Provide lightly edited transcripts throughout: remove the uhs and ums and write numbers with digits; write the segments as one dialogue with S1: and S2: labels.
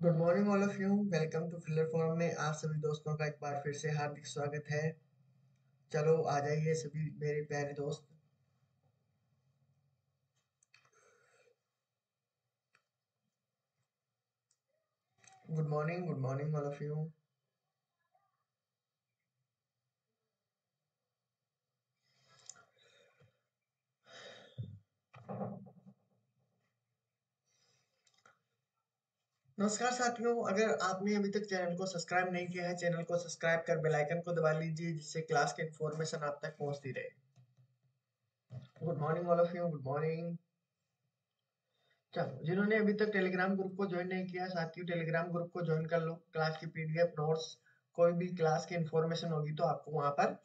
S1: Good morning all of you. Welcome to filler form में आप सभी दोस्तों का एक बार फिर से हार्दिक स्वागत है। चलो आ जाइए सभी मेरे प्यारे दोस्त। Good morning all of you. नमस्कार साथियों, अगर आपने अभी तक चैनल को सब्सक्राइब नहीं किया है, चैनल को सब्सक्राइब कर बेल आइकन को दबा लीजिए जिससे क्लास की इन्फॉर्मेशन आप तक पहुंचती रहे। Good morning all of you, good morning. चलो, जिन्होंने अभी तक टेलीग्राम ग्रुप को ज्वाइन नहीं किया, साथियों टेलीग्राम ग्रुप को ज्वाइन कर लो। क्लास की पीडीएफ नोट्स, कोई भी क्लास की इन्फॉर्मेशन होगी तो आपको वहां पर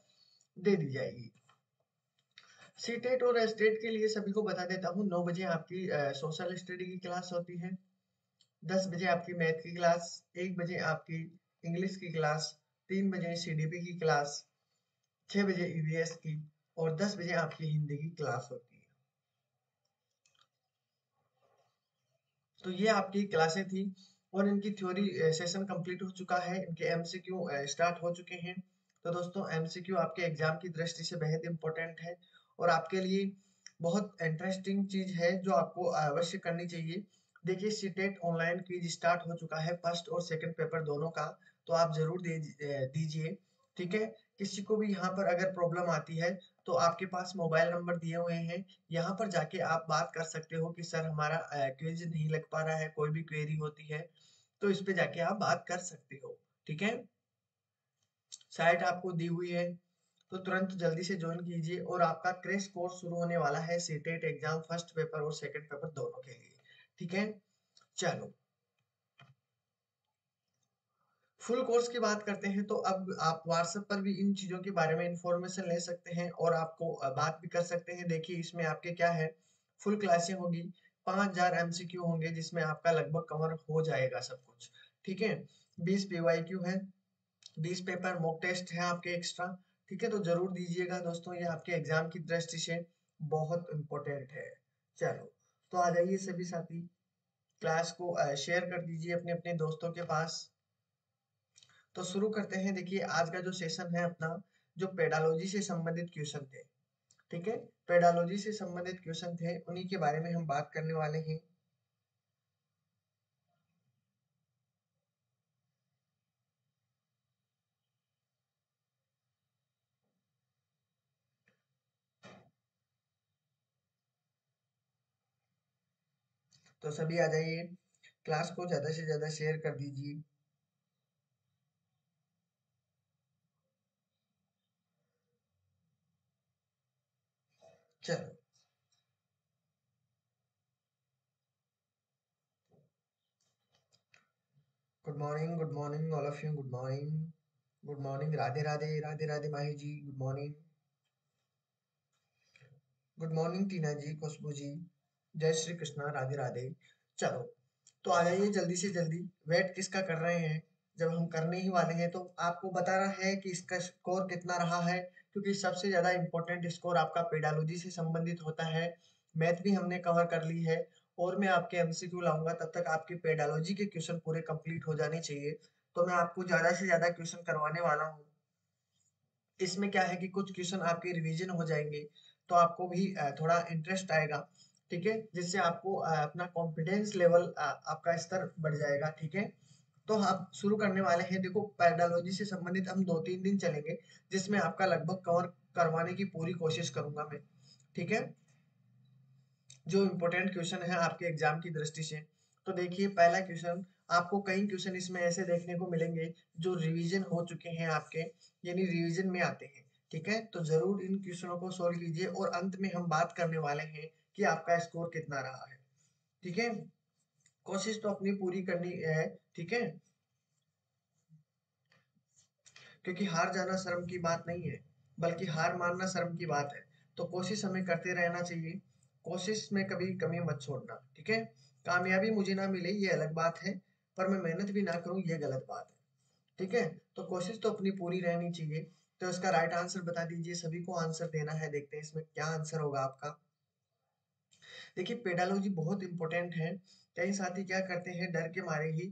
S1: दे दी जाएगी। सीटेट और स्टेट के लिए सभी को बता देता हूँ, 9 बजे आपकी सोशल स्टडी की क्लास होती है, 10 बजे आपकी मैथ की क्लास, 1 बजे आपकी इंग्लिश की क्लास, 3 बजे सीडीपी की क्लास, 6 बजे ईवीएस की और 10 बजे आपकी हिंदी की क्लास होती है। तो ये आपकी क्लासें थी और इनकी थ्योरी सेशन कंप्लीट हो चुका है, इनके एमसीक्यू स्टार्ट हो चुके हैं। तो दोस्तों एमसीक्यू आपके एग्जाम की दृष्टि से बेहद इंपॉर्टेंट है और आपके लिए बहुत इंटरेस्टिंग चीज है जो आपको अवश्य करनी चाहिए। देखिए सीटेट ऑनलाइन क्विज स्टार्ट हो चुका है, फर्स्ट और सेकंड पेपर दोनों का, तो आप जरूर दीजिए। ठीक है, किसी को भी यहाँ पर अगर प्रॉब्लम आती है तो आपके पास मोबाइल नंबर दिए हुए हैं, यहाँ पर जाके आप बात कर सकते हो कि सर हमारा क्विज नहीं लग पा रहा है, कोई भी क्वेरी होती है तो इस पे जाके आप बात कर सकते हो। ठीक है, साइट आपको दी हुई है, तो तुरंत जल्दी से ज्वाइन कीजिए और आपका क्रैश कोर्स शुरू होने वाला है सीटेट एग्जाम फर्स्ट पेपर और सेकंड पेपर दोनों के लिए। ठीक है, चलो फुल कोर्स की बात करते हैं तो अब आप व्हाट्सएप पर भी इन चीजों के बारे में इंफॉर्मेशन ले सकते हैं और आपको बात भी कर सकते हैं। देखिए इसमें आपके क्या है, फुल क्लासें होगी, 5000 एमसीक्यू होंगे जिसमें आपका लगभग कवर हो जाएगा सब कुछ। ठीक है, 20 पीवाईक्यू है, 20 पेपर मॉक टेस्ट है आपके एक्स्ट्रा। ठीक है, तो जरूर दीजिएगा दोस्तों, ये आपके एग्जाम की दृष्टि से बहुत इंपॉर्टेंट है। चलो, तो आ जाइए सभी साथी, क्लास को शेयर कर दीजिए अपने अपने दोस्तों के पास। तो शुरू करते हैं। देखिए आज का जो सेशन है अपना, जो पेडालॉजी से संबंधित क्वेश्चन थे, ठीक है, पेडालॉजी से संबंधित क्वेश्चन थे, उन्हीं के बारे में हम बात करने वाले हैं। तो सभी आ जाइए, क्लास को ज्यादा से ज्यादा शेयर कर दीजिए। चलो, good morning all of you, good morning. Good morning, Radhe Radhe, Radhe Radhe Mahi ji, good morning. Good morning Tina ji, Khushboo ji, जय श्री कृष्णा, राधे राधे। चलो, तो आ जाइए जल्दी से जल्दी। वेट किसका कर रहे हैं, जब हम करने ही वाले हैं तो आपको बता रहा है कि इसका स्कोर कितना रहा है, क्योंकि सबसे ज्यादा इंपॉर्टेंट स्कोर आपका पेडालॉजी से संबंधित होता है। मैथ भी हमने कवर कर ली है और मैं आपके एमसीक्यू लाऊंगा, तब तक आपकी पेडालॉजी के क्वेश्चन पूरे कंप्लीट हो जाने चाहिए। तो मैं आपको ज्यादा से ज्यादा क्वेश्चन करवाने वाला हूँ। इसमें क्या है कि कुछ क्वेश्चन आपके रिवीजन हो जाएंगे, तो आपको भी थोड़ा इंटरेस्ट आएगा। ठीक है, जिससे आपको अपना कॉन्फिडेंस लेवल, आपका स्तर बढ़ जाएगा। ठीक है, तो आप शुरू करने वाले हैं। देखो पैडालॉजी से संबंधित हम 2-3 दिन चलेंगे, जिसमें आपका लगभग कवर करवाने की पूरी कोशिश करूंगा मैं। ठीक है, जो इम्पोर्टेंट क्वेश्चन है आपके एग्जाम की दृष्टि से। तो देखिए पहला क्वेश्चन, आपको कई क्वेश्चन इसमें ऐसे देखने को मिलेंगे जो रिवीजन हो चुके हैं आपके, यानी रिवीजन में आते हैं। ठीक है, तो जरूर इन क्वेश्चनों को सोल्व कीजिए और अंत में हम बात करने वाले हैं कि आपका स्कोर कितना रहा है। ठीक है, कोशिश तो अपनी पूरी करनी है। ठीक है, क्योंकि हार जाना शर्म की बात नहीं है, बल्कि हार मानना शर्म की बात है। तो कोशिश हमें करते रहना चाहिए, कोशिश में कभी कमी मत छोड़ना। ठीक है, कामयाबी मुझे ना मिले ये अलग बात है, पर मैं मेहनत भी ना करूं ये गलत बात है। ठीक है, तो कोशिश तो अपनी पूरी रहनी चाहिए। तो इसका राइट आंसर बता दीजिए, सभी को आंसर देना है, देखते हैं इसमें क्या आंसर होगा आपका। देखिए पेडालॉजी बहुत इंपॉर्टेंट है, कई साथी क्या करते हैं डर के मारे ही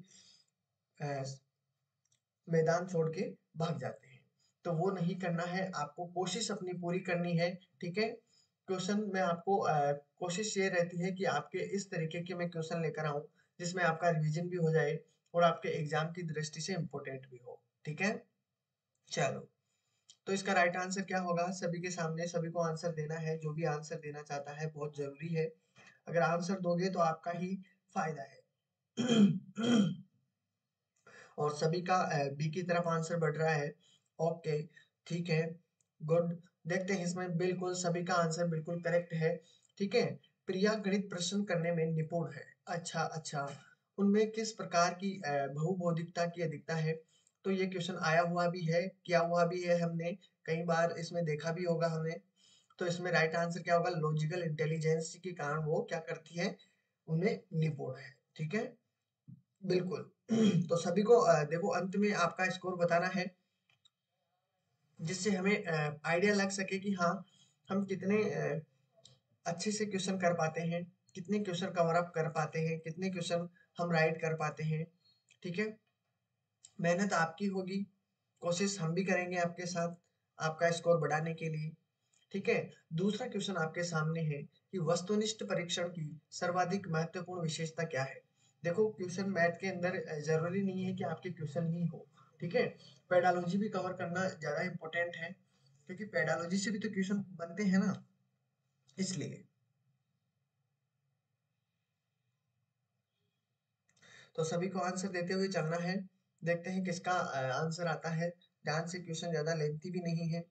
S1: मैदान छोड़ के भाग जाते हैं। तो वो नहीं करना है, आपको कोशिश अपनी पूरी करनी है, ठीक है? क्वेश्चन में आपको कोशिश ये रहती है कि आपके इस तरीके के मैं क्वेश्चन लेकर आऊँ, जिसमें आपका रिवीजन भी हो जाए और आपके एग्जाम की दृष्टि से इम्पोर्टेंट भी हो, ठीक है? चलो, तो इसका राइट आंसर क्या होगा? सभी के सामने सभी को आंसर देना है, जो भी आंसर देना चाहता है, बहुत जरूरी है। अगर आंसर दोगे तो आपका ही फायदा है। और सभी का बी की तरफ आंसर बढ़ रहा है। ओके, ठीक है, गुड। देखते हैं इसमें बिल्कुल सभी का आंसर बिल्कुल करेक्ट है, ठीक है। प्रिया गणित प्रश्न करने में निपुण है। अच्छा अच्छा, उनमें किस प्रकार की बहुबौधिकता की अधिकता है? तो ये क्वेश्चन आया हुआ भी है, किया हुआ भी है, हमने कई बार इसमें देखा भी होगा हमने। तो इसमें राइट आंसर क्या होगा? लॉजिकल इंटेलिजेंस के कारण वो क्या करती है, उन्हें निपुण है, ठीक है, बिल्कुल। तो सभी को देखो अंत में आपका स्कोर बताना है, जिससे हमें आइडिया लग सके कि हाँ, हम कितने अच्छे से क्वेश्चन कर पाते हैं, कितने क्वेश्चन कवर अप कर पाते हैं, कितने क्वेश्चन हम राइट कर पाते हैं, ठीक है। मेहनत आपकी होगी, कोशिश हम भी करेंगे आपके साथ आपका स्कोर बढ़ाने के लिए, ठीक है। दूसरा क्वेश्चन आपके सामने है कि वस्तुनिष्ठ परीक्षण की सर्वाधिक महत्वपूर्ण विशेषता क्या है? देखो, क्वेश्चन मैथ के अंदर जरूरी नहीं है कि आपके क्वेश्चन ही हो, ठीक है। पेडालॉजी भी कवर करना ज्यादा इंपॉर्टेंट है, क्योंकि पेडालॉजी से भी तो क्वेश्चन बनते हैं ना, इसलिए। तो सभी को आंसर देते हुए चलना है। देखते हैं किसका आंसर आता है। ध्यान से, क्वेश्चन ज्यादा लेंथी भी नहीं है।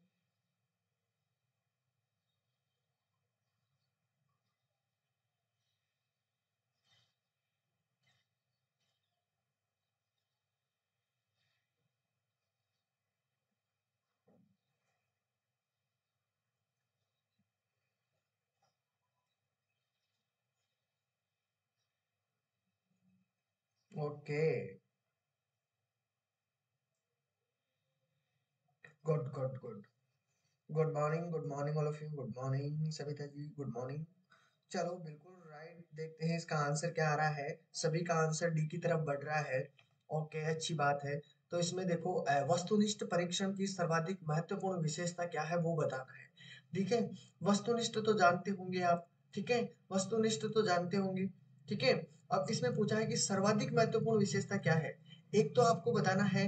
S1: Okay, good good good. Good morning, good morning all of you, good morning Savita ji, good morning. चलो, बिल्कुल राइट। देखते हैं इसका आंसर क्या आ रहा है। सभी का आंसर डी की तरफ बढ़ रहा है। ओके, अच्छी बात है। तो इसमें देखो, वस्तुनिष्ठ परीक्षण की सर्वाधिक महत्वपूर्ण विशेषता क्या है, वो बताना है, ठीक है। वस्तुनिष्ठ तो जानते होंगे आप, ठीक है, वस्तुनिष्ठ तो जानते होंगे, ठीक है। अब इसमें पूछा है कि सर्वाधिक महत्वपूर्ण विशेषता क्या है। एक तो आपको बताना है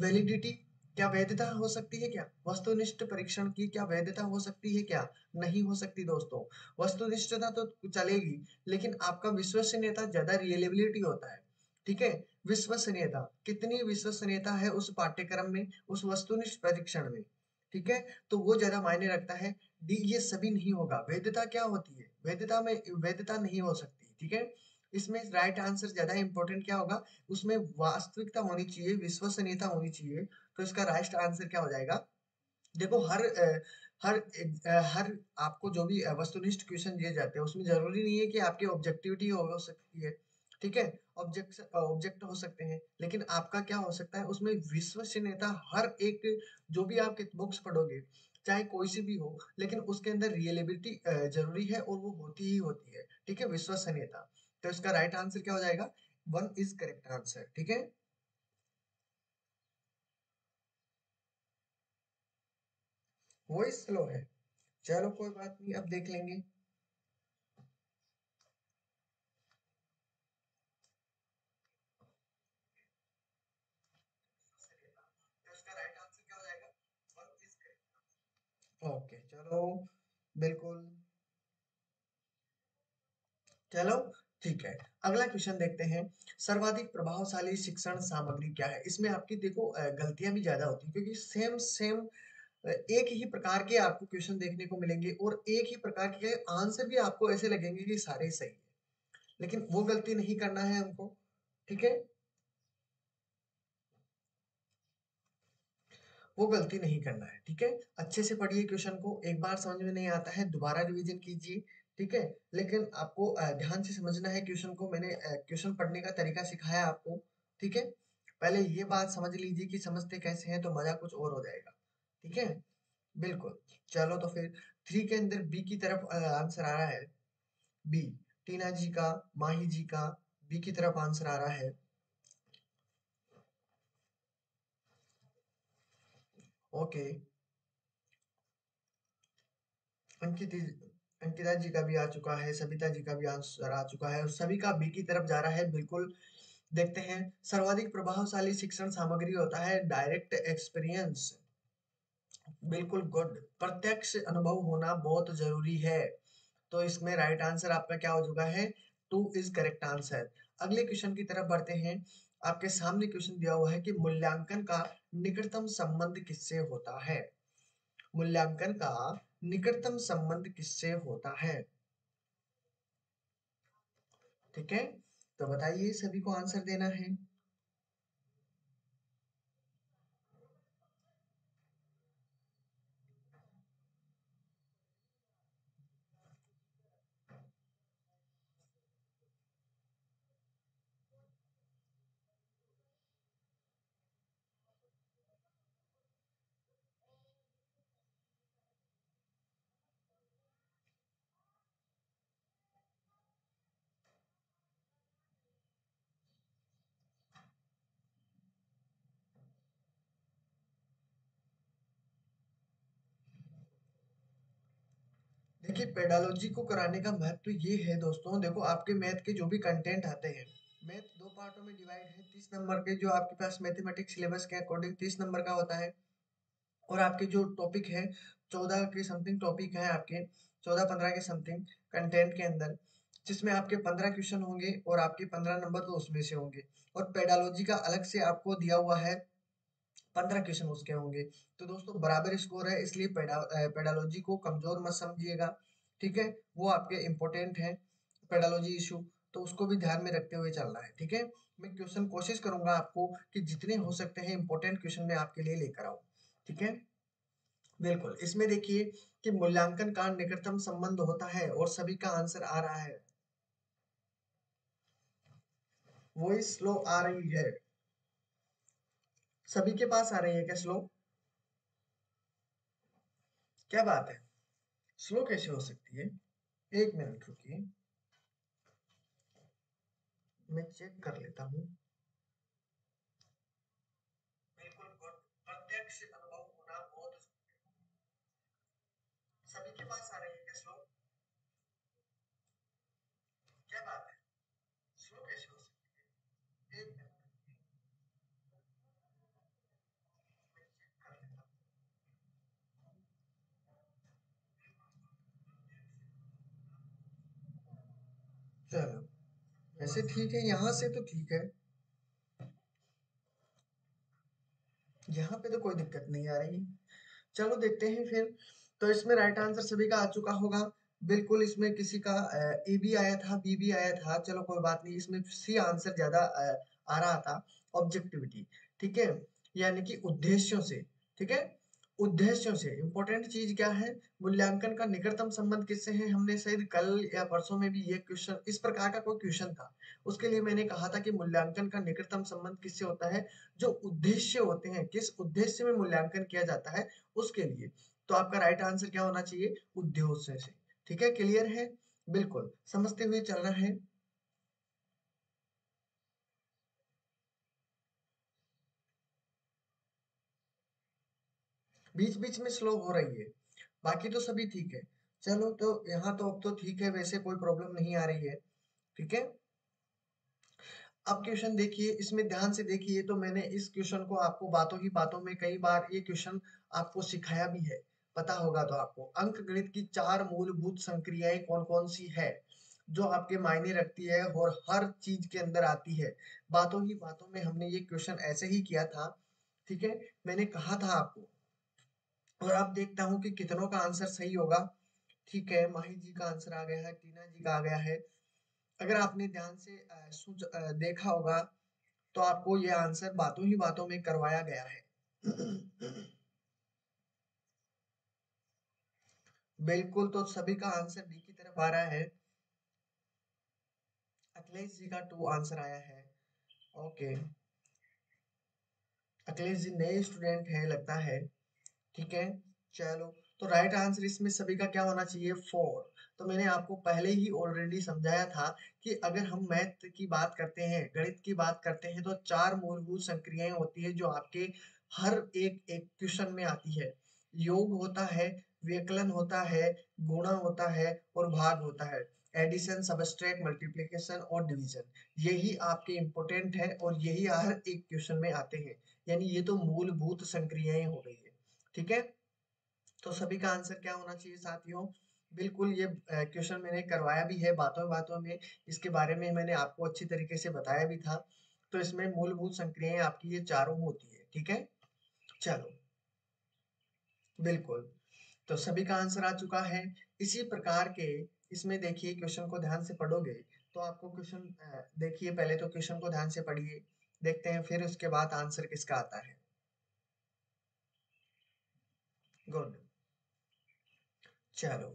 S1: वैलिडिटी, क्या वैधता हो सकती है क्या? वस्तुनिष्ठ परीक्षण की क्या वैधता हो सकती है क्या? नहीं हो सकती दोस्तों। वस्तुनिष्ठता तो चलेगी, लेकिन आपका विश्वसनीयता ज्यादा रियलेबिलिटी होता है, ठीक है। विश्वसनीयता, कितनी विश्वसनीयता है उस पाठ्यक्रम में, उस वस्तुनिष्ठ परीक्षण में, ठीक है, तो वो ज्यादा मायने रखता है। डी, ये सभी नहीं होगा। वैधता क्या होती है? वैधता में वैधता नहीं हो सकती, ठीक है। इसमें राइट आंसर ज्यादा इंपॉर्टेंट क्या होगा? उसमें वास्तविकता होनी चाहिए, विश्वसनीयता होनी चाहिए। तो इसका राइट आंसर क्या हो जाएगा? देखो, हर आपको जो भी वस्तुनिष्ठ क्वेश्चन दिए जाते हैं, उसमें जरूरी नहीं है कि आपकी ऑब्जेक्टिविटी हो सकती है, ठीक है। ऑब्जेक्ट हो सकते हैं, लेकिन आपका क्या हो सकता है उसमें? विश्वसनीयता। हर एक, जो भी आप बुक्स पढ़ोगे, चाहे कोई सी भी हो, लेकिन उसके अंदर रियलेबिलिटी जरूरी है, और वो होती ही होती है, ठीक है, विश्वसनीयता। तो इसका राइट आंसर क्या हो जाएगा? वन इज करेक्ट आंसर, ठीक है। वही स्लो है। चलो, कोई बात नहीं, अब देख लेंगे। तो इसका राइट आंसर क्या हो जाएगा? One is correct. ओके, चलो, बिल्कुल। चलो, ठीक है। अगला क्वेश्चन देखते हैं। सर्वाधिक प्रभावशाली शिक्षण सामग्री क्या है? इसमें आपकी देखो गलतियां भी ज्यादा होती हैं, क्योंकि सेम सेम एक ही प्रकार के आपको क्वेश्चन देखने को मिलेंगे, और एक ही प्रकार के आंसर भी आपको ऐसे लगेंगे कि सारे सही है, लेकिन वो गलती नहीं करना है हमको, ठीक है। वो गलती नहीं करना है, ठीक है। अच्छे से पढ़िए क्वेश्चन को, एक बार समझ में नहीं आता है दोबारा रिवीजन कीजिए, ठीक है। लेकिन आपको ध्यान से समझना है क्वेश्चन को। मैंने क्वेश्चन पढ़ने का तरीका सिखाया आपको, ठीक है। पहले ये बात समझ लीजिए कि समझते कैसे हैं, तो मजा कुछ और हो जाएगा, ठीक है, बिल्कुल। चलो, तो फिर थ्री के अंदर बी की तरफ आंसर आ रहा है। बी, टीना जी का, माही जी का, बी की तरफ आंसर आ रहा है। ओके, अंकित अंकिता जी का भी आ चुका है, सविता जी का भी आंसर आ चुका है और सभी का बी की तरफ जा रहा है। बिल्कुल देखते हैं। सर्वाधिक प्रभावशाली शिक्षण सामग्री होता है डायरेक्ट एक्सपीरियंस। बिल्कुल गुड। प्रत्यक्ष अनुभव होना बहुत जरूरी है। तो इसमें राइट आंसर आपका क्या हो चुका है? Two is correct answer. अगले क्वेश्चन की तरफ बढ़ते हैं। आपके सामने क्वेश्चन दिया हुआ है कि मूल्यांकन का निकटतम संबंध किससे होता है? मूल्यांकन का निकटतम संबंध किससे होता है? ठीक है, तो बताइए, सभी को आंसर देना है। देखिए, पेडालॉजी को कराने का महत्व ये है दोस्तों, देखो आपके मैथ के जो भी कंटेंट आते हैं, मैथ दो पार्टों में डिवाइड है। 30 नंबर के जो आपके पास मैथमेटिक्स सिलेबस के अकॉर्डिंग 30 नंबर का होता है, और आपके जो टॉपिक है 14 के समथिंग टॉपिक है आपके, 14-15 के समथिंग कंटेंट के अंदर, जिसमें आपके 15 क्वेश्चन होंगे और आपके 15 नंबर तो उसमें से होंगे। और पेडालॉजी का अलग से आपको दिया हुआ है, 15 क्वेश्चन उसके होंगे। तो दोस्तों बराबर स्कोर है, इसलिए पेडालॉजी को कमजोर मत समझिएगा। ठीक है, वो आपके इम्पोर्टेंट है पेडालॉजी इशू, तो उसको भी ध्यान में रखते हुए चलना है। ठीक है, मैं क्वेश्चन कोशिश करूंगा आपको कि जितने हो सकते हैं इंपॉर्टेंट क्वेश्चन मैं आपके लिए लेकर आऊं। ठीक है, बिल्कुल। इसमें देखिए कि मूल्यांकन का निकटतम संबंध होता है और सभी का आंसर आ रहा है। वॉइस स्लो आ रही है? सभी के पास आ रही है क्या स्लो? क्या बात है, स्लो कैसे हो सकती है? एक मिनट रुकिए, मैं चेक कर लेता हूँ। बिल्कुल गुड। प्रत्यक्ष अनुभव होना बहुत, सभी के पास आ रही है क्या स्लो? क्या बात है, स्लो कैसे हो सकती है? एक मिनट मैं चेक कर लेता हूँ। चलो, वैसे ठीक है, यहाँ से तो ठीक है, यहाँ पे तो कोई दिक्कत नहीं आ रही। चलो देखते हैं फिर। तो इसमें राइट आंसर सभी का आ चुका होगा। बिल्कुल, इसमें किसी का ए भी आया था, बी भी आया था, चलो कोई बात नहीं, इसमें सी आंसर ज्यादा आ रहा था। ऑब्जेक्टिविटी, ठीक है, यानी कि उद्देश्यों से। ठीक है, उद्देश्यों से इंपॉर्टेंट चीज क्या है? मूल्यांकन का निकटतम संबंध किससे है? हमने शायद कल या परसों में भी ये क्वेश्चन, इस प्रकार का कोई क्वेश्चन था, उसके लिए मैंने कहा था कि मूल्यांकन का निकटतम संबंध किससे होता है? जो उद्देश्य होते हैं, किस उद्देश्य में मूल्यांकन किया जाता है उसके लिए। तो आपका राइट आंसर क्या होना चाहिए? उद्देश्य से। ठीक है, क्लियर है? बिल्कुल समझते हुए चलना है। बीच बीच में स्लो हो रही है, बाकी तो सभी ठीक है। चलो, तो यहाँ तो अब तो ठीक है, वैसे कोई प्रॉब्लम नहीं आ रही है। ठीक है, अब क्वेश्चन देखिए, इसमें ध्यान से देखिए। तो मैंने इस क्वेश्चन को आपको बातों ही बातों में कई बार ये क्वेश्चन आपको सिखाया भी है, पता होगा तो आपको। अंक गणित की चार मूलभूत संक्रियाएं कौन कौन सी है, जो आपके मायने रखती है और हर चीज के अंदर आती है। बातों ही बातों में हमने ये क्वेश्चन ऐसे ही किया था। ठीक है, मैंने कहा था आपको, और अब देखता हूँ कि कितनों का आंसर सही होगा। ठीक है, माही जी का आंसर आ गया है, टीना जी का आ गया है। अगर आपने ध्यान से देखा होगा, तो आपको ये आंसर बातों ही बातों में करवाया गया है। बिल्कुल, तो सभी का आंसर डी की तरफ आ रहा है। अखिलेश जी का टू आंसर आया है। ओके, अखिलेश जी नए स्टूडेंट हैं लगता है। ठीक है, चलो, तो राइट आंसर इसमें सभी का क्या होना चाहिए? फोर। तो मैंने आपको पहले ही ऑलरेडी समझाया था कि अगर हम मैथ की बात करते हैं, गणित की बात करते हैं, तो चार मूलभूत संक्रियाएं होती है जो आपके हर एक एक क्वेश्चन में आती है। योग होता है, व्यकलन होता है, गुणा होता है और भाग होता है, एडिशन, सबट्रैक्ट, मल्टीप्लिकेशन और डिवीजन। यही आपके इम्पोर्टेंट है और यही हर एक क्वेश्चन में आते हैं। यानी ये तो मूलभूत संक्रियाएं हो गई है। ठीक है, तो सभी का आंसर क्या होना चाहिए साथियों? बिल्कुल, ये क्वेश्चन मैंने करवाया भी है बातों बातों में, इसके बारे में मैंने आपको अच्छी तरीके से बताया भी था। तो इसमें मूलभूत संक्रियाएं आपकी ये चारों होती है। ठीक है, चलो, बिल्कुल, तो सभी का आंसर आ चुका है। इसी प्रकार के इसमें देखिए, क्वेश्चन को ध्यान से पढ़ोगे तो आपको क्वेश्चन, देखिए पहले तो क्वेश्चन को ध्यान से पढ़िए, देखते हैं फिर उसके बाद आंसर किसका आता है। गुड, चलो,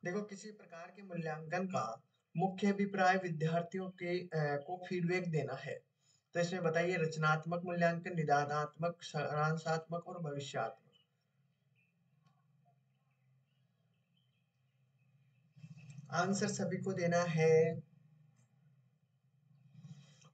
S1: देखो, किसी प्रकार के मूल्यांकन का मुख्य अभिप्राय विद्यार्थियों को फीडबैक देना है। तो इसमें बताइए, रचनात्मक मूल्यांकन, निदानात्मक, सारांशात्मक और भविष्यात्मक। आंसर सभी को देना है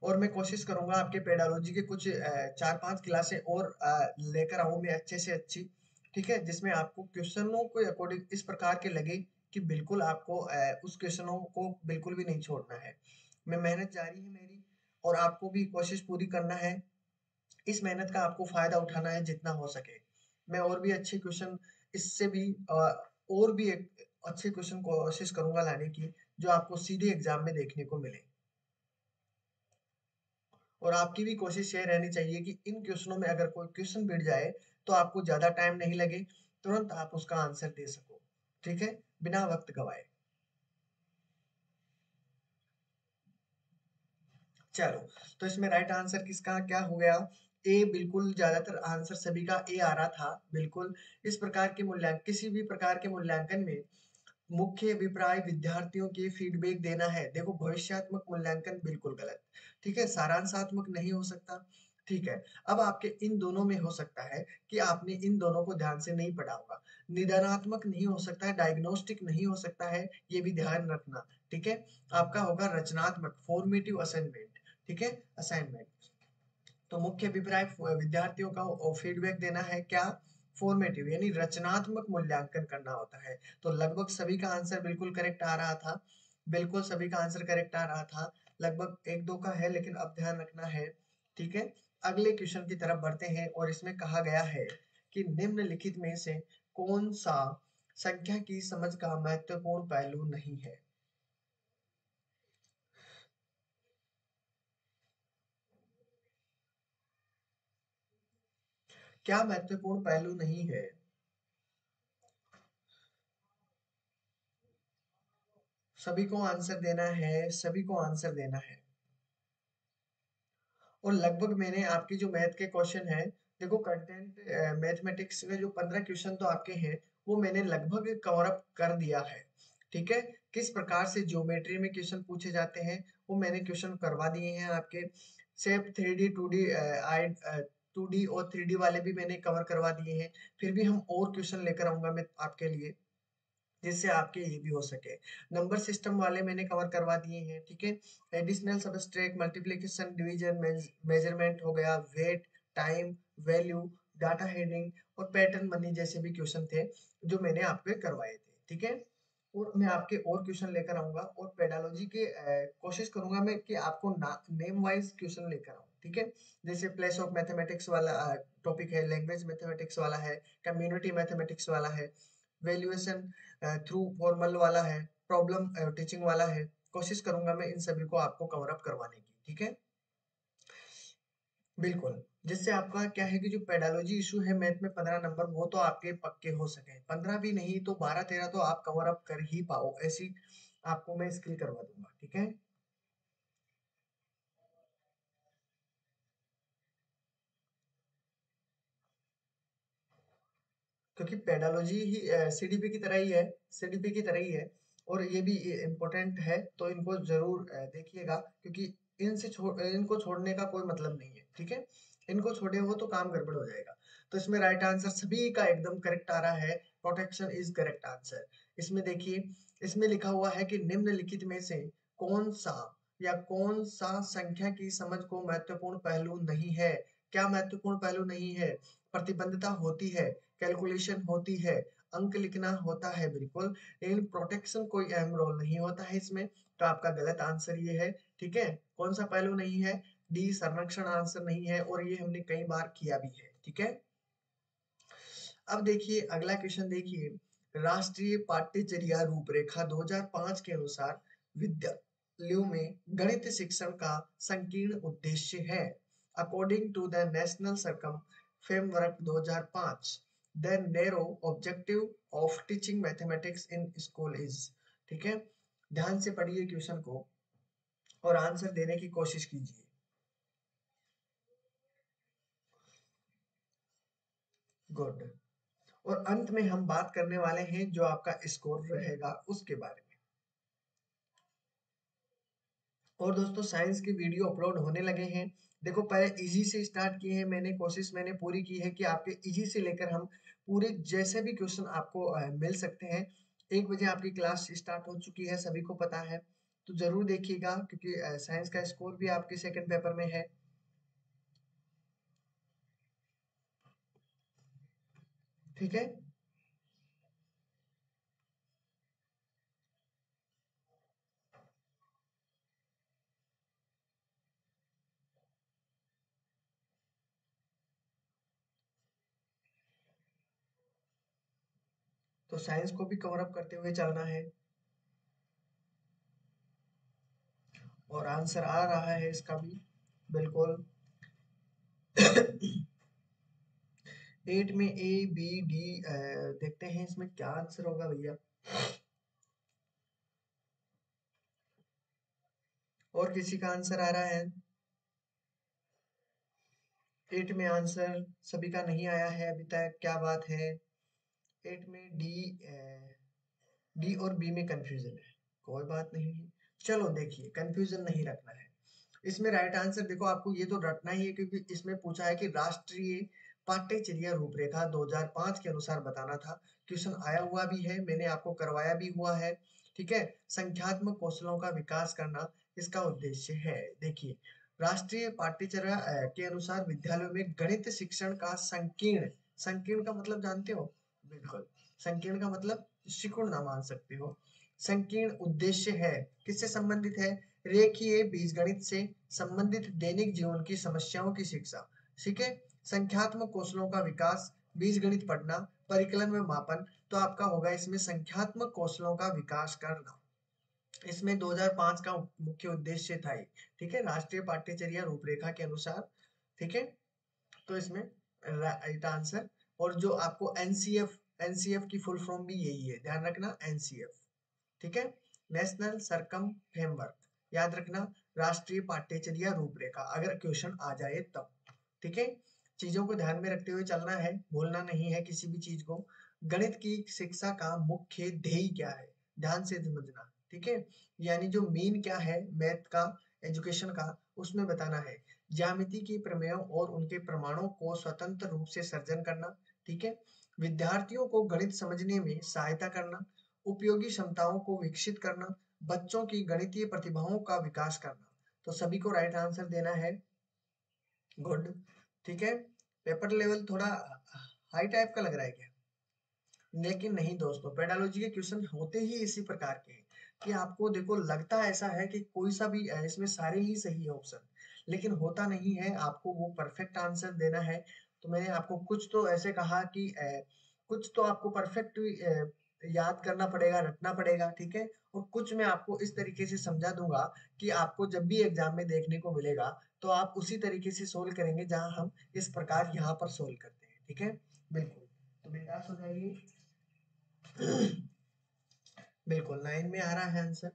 S1: और मैं कोशिश करूंगा आपके पेडालॉजी के कुछ 4-5 क्लासें और लेकर आऊं मैं अच्छे से अच्छी। ठीक है, जिसमें आपको क्वेश्चनों को अकॉर्डिंग इस प्रकार के लगे कि बिल्कुल आपको उस क्वेश्चनों को बिल्कुल भी नहीं छोड़ना है। मैं मेहनत जारी है मेरी, और आपको भी कोशिश पूरी करना है। इस मेहनत का आपको फायदा उठाना है जितना हो सके। मैं और भी अच्छे क्वेश्चन, इससे भी और भी एक अच्छे क्वेश्चन कोशिश करूंगा लाने की, जो आपको सीधे एग्जाम में देखने को मिले। और आपकी भी कोशिश ये रहनी चाहिए कि इन क्वेश्चनों में अगर कोई क्वेश्चन बिट जाए तो आपको ज्यादा टाइम नहीं लगे, तुरंत आप उसका आंसर दे सको। ठीक है, बिना वक्त गवाए। चलो, तो इसमें राइट आंसर किसका क्या हो गया? ए, बिल्कुल, ज्यादातर आंसर सभी का ए आ रहा था। बिल्कुल, इस प्रकार के मूल्यांकन, किसी भी प्रकार के मूल्यांकन में मुख्य अभिप्राय विद्यार्थियों की फीडबैक देना है। देखो, भविष्यात्मक मूल्यांकन बिल्कुल गलत। ठीक है, सारांशात्मक नहीं हो सकता। ठीक है, अब आपके इन दोनों में हो सकता है कि आपने इन दोनों को ध्यान से नहीं पढ़ा होगा। निदानात्मक नहीं हो सकता है, डायग्नोस्टिक नहीं हो सकता है, ये भी ध्यान रखना। ठीक है, आपका होगा रचनात्मक, फॉर्मेटिव असाइनमेंट। ठीक है, असाइनमेंट। तो मुख्य अभिप्राय विद्यार्थियों का फीडबैक देना है क्या? फॉर्मेटिव, यानी रचनात्मक मूल्यांकन करना होता है। तो लगभग सभी का आंसर बिल्कुल करेक्ट आ रहा था। बिल्कुल सभी का आंसर करेक्ट आ रहा था। लगभग एक दो का है, लेकिन अब ध्यान रखना है। ठीक है, अगले क्वेश्चन की तरफ बढ़ते हैं और इसमें कहा गया है कि निम्नलिखित में से कौन सा संख्या की समझ का महत्वपूर्ण पहलू नहीं है? क्या महत्वपूर्ण पहलू नहीं है? सभी को आंसर देना है, सभी को आंसर देना है। और लगभग मैंने आपकी जो मैथ के क्वेश्चन है, देखो, कंटेंट मैथमेटिक्स में जो 15 क्वेश्चन तो आपके हैं, वो मैंने लगभग कवर अप कर दिया है। ठीक है, किस प्रकार से ज्योमेट्री में क्वेश्चन पूछे जाते हैं वो मैंने क्वेश्चन करवा दिए हैं आपके। सेप 3D 2D, आई 2D और 3D वाले भी मैंने कवर करवा दिए हैं। फिर भी हम और क्वेश्चन लेकर आऊंगा मैं आपके लिए, जिससे आपके ये भी हो सके। नंबर सिस्टम वाले मैंने कवर करवा दिए हैं। ठीक है, additional, subtract, multiplication, division, measurement हो गया, weight, time, value, data heading और पैटर्न मनी जैसे भी क्वेश्चन थे जो मैंने आपके करवाए थे। ठीक है, और मैं आपके और क्वेश्चन लेकर आऊंगा, और पेडालॉजी के कोशिश करूंगा मैं कि आपको नेम वाइज क्वेश्चन लेकर आऊं। ठीक है, जैसे प्लेस ऑफ मैथमेटिक्स वाला टॉपिक है, लैंग्वेज मैथमेटिक्स वाला है, कम्युनिटी मैथमेटिक्स वाला है, वैल्यूएशन थ्रू फॉर्मल वाला है, प्रॉब्लम टीचिंग वाला है। कोशिश करूंगा मैं इन सभी को आपको कवर अप करवाने की। ठीक है, बिल्कुल, जिससे आपका क्या है कि जो पेडालॉजी इशू है मैथ में 15 नंबर, वो तो आपके पक्के हो सके। 15 भी नहीं तो 12-13 तो आप कवर अप कर ही पाओ, ऐसी आपको मैं स्किल करवा दूंगा। ठीक है, क्योंकि पेडालॉजी ही सीडीपी की तरह ही है, सीडीपी की तरह ही है, और ये भी इम्पोर्टेंट है। तो इनको जरूर देखिएगा, क्योंकि इनको छोड़ने का कोई मतलब नहीं है। ठीक है, इनको छोड़े हो तो काम गड़बड़ हो जाएगा। तो इसमें राइट आंसर सभी का एकदम करेक्ट आ रहा है। Protection is correct answer. इसमें देखिए, इसमें लिखा हुआ है कि निम्नलिखित में से कौन सा, या कौन सा संख्या की समझ को महत्वपूर्ण पहलू नहीं है? क्या महत्वपूर्ण पहलू नहीं है? प्रतिबद्धता होती है, कैलकुलेशन होती है, अंक लिखना होता है बिल्कुल, लेकिन प्रोटेक्शन कोई अहम रोल नहीं होता है इसमें। तो आपका गलत आंसर ये है। ठीक है, कौन सा पहलू नहीं है? डी संरक्षण आंसर नहीं है, और ये हमने कई बार किया भी है। ठीक है, अब देखिए अगला क्वेश्चन देखिए, राष्ट्रीय पाठ्यचर्या रूपरेखा 2005 के अनुसार विद्यालयों में गणित शिक्षण का संकीर्ण उद्देश्य है। According to the National Curriculum Framework 2005, the narrow objective of teaching mathematics in school is. ठीक है, ध्यान से पढ़िए क्वेश्चन को और आंसर देने की कोशिश कीजिए। गुड। और अंत में हम बात करने वाले हैं जो आपका स्कोर रहेगा उसके बारे में। और दोस्तों साइंस की वीडियो अपलोड होने लगे हैं। देखो पहले इजी से स्टार्ट किए हैं, कोशिश मैंने पूरी की है कि आपके इजी से लेकर हम पूरे जैसे भी क्वेश्चन आपको मिल सकते हैं। 1 बजे आपकी क्लास स्टार्ट हो चुकी है, सभी को पता है, तो जरूर देखिएगा क्योंकि साइंस का स्कोर भी आपके सेकंड पेपर में है। ठीक है, तो साइंस को भी कवर अप करते हुए चलना है। और आंसर आ रहा है इसका भी बिल्कुल। 8 में ए बी डी, देखते हैं इसमें क्या आंसर होगा भैया। और किसी का आंसर आ रहा है? 8 में आंसर सभी का नहीं आया है अभी तक, क्या बात है। 8 में डी और बी में कंफ्यूजन है, कोई बात नहीं है। चलो देखिए, कंफ्यूजन नहीं रखना है इसमें। राइट आंसर देखो आपको ये तो रटना ही है क्योंकि इसमें पूछा है कि राष्ट्रीय पाठ्यचर्या रूपरेखा 2005 के अनुसार बताना था। क्वेश्चन आया हुआ भी है, मैंने आपको करवाया भी हुआ है। ठीक है, संख्यात्मक कौशलों का विकास करना इसका उद्देश्य है। देखिए, राष्ट्रीय पाठ्यचर्या के अनुसार विद्यालयों में गणित शिक्षण का संकीर्ण, संकीर्ण का मतलब जानते हो? बिल्कुल, संकीर्ण का मतलब त्रिकोण ना मान सकते हो। संकीर्ण उद्देश्य है, किससे संबंधित है? रेखीय बीजगणित से संबंधित दैनिक जीवन की समस्याओं की शिक्षा। ठीक है, संख्यात्मक कौशलों का विकास, बीजगणित पढ़ना, परिकलन में मापन। तो आपका होगा इसमें संख्यात्मक कौशलों का विकास करना। इसमें 2005 का मुख्य उद्देश्य था ये। ठीक है, राष्ट्रीय पाठ्यचर्या रूपरेखा के अनुसार। ठीक है, तो इसमें राइट आंसर। और जो आपको एनसीएफ, एनसीएफ की फुल फॉर्म भी यही है, ध्यान रखना, एनसीएफ। ठीक है, नेशनल सरकम फ्रेमवर्क, याद रखना, राष्ट्रीय पाठ्यचर्या रूपरेखा, अगर क्वेश्चन आ जाए तब। ठीक है, चीजों को ध्यान में रखते हुए चलना है, भूलना नहीं है किसी भी चीज को। गणित की शिक्षा का मुख्य ध्येय क्या है? ध्यान से समझना। ठीक है, यानी जो मीन क्या है मैथ का, एजुकेशन का, उसमें बताना है। ज्यामिति के प्रमेयों और उनके प्रमाणों को स्वतंत्र रूप से सर्जन करना। ठीक है, विद्यार्थियों को गणित समझने में सहायता करना, उपयोगी क्षमताओं को विकसित करना, बच्चों की गणितीय प्रतिभाओं का विकास करना। तो सभी को राइट आंसर देना है। गुड। ठीक है, पेपर लेवल थोड़ा हाई टाइप का लग रहा है क्या? लेकिन नहीं दोस्तों, पेडालॉजी के क्वेश्चन होते ही इसी प्रकार के हैं कि आपको देखो लगता ऐसा है कि कोई सा भी इसमें सारे ही सही है ऑप्शन, लेकिन होता नहीं है, आपको वो परफेक्ट आंसर देना है। तो मैंने आपको कुछ तो ऐसे कहा कि कुछ तो आपको परफेक्ट याद करना पड़ेगा, रटना पड़ेगा। ठीक है, और कुछ मैं आपको इस तरीके से समझा दूंगा कि आपको जब भी एग्जाम में देखने को मिलेगा तो आप उसी तरीके से सोल्व करेंगे जहां हम इस प्रकार यहाँ पर सोल्व करते हैं। ठीक है, बिल्कुल, तो बिंदास हो जाइए। बिल्कुल 9 में आ रहा है आंसर।